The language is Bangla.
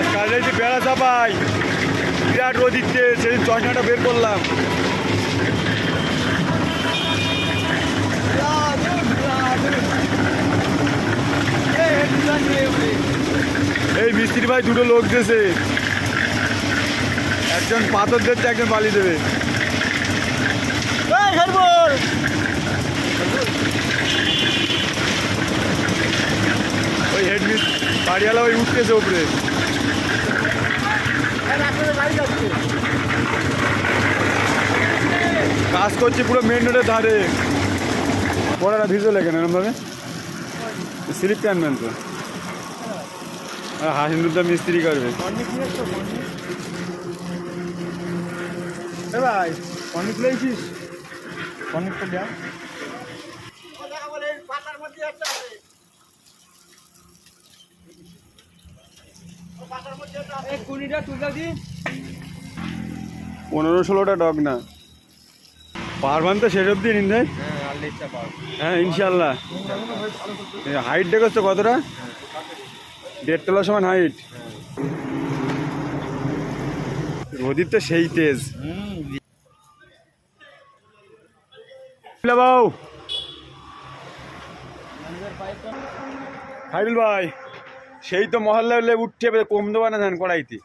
আজ কাজে যে বেড়া চাপাই বিরাট রোদ দিচ্ছে, সেদিন চশমাটা বের করলাম। এই মিস্ত্রি ভাই দুটো লোক দিয়েছে, একজন পাথর দিচ্ছে, একজন বালি দেবে। ওই হেড মিস্ত্রি বাড়িওয়ালা ওই উঠতেছে উপরে। কাজ করছে পুরো মেন রোডের ধারে। পড়াটা ভিজে লেগে এরমভাবে স্লিপ টানবেন তো। হিন্দুটা মিস্ত্রি করবে ভাই। অনেক লেগেছিস অনেক তো দেখ। পনেরো ষোলোটা ডগ না পারবান তো শেষ অব্দি নিন দেয়। হ্যাঁ ইনশাল্লাহ। হাইট দেখছ তো কতটা? 1.5 তলার সমান হাইট। রোদির তো সেই তেজ। বাবু খাইরুল ভাই সেই তো মহল্লা উঠছে, কম দেবা না ধান কড়াইতে।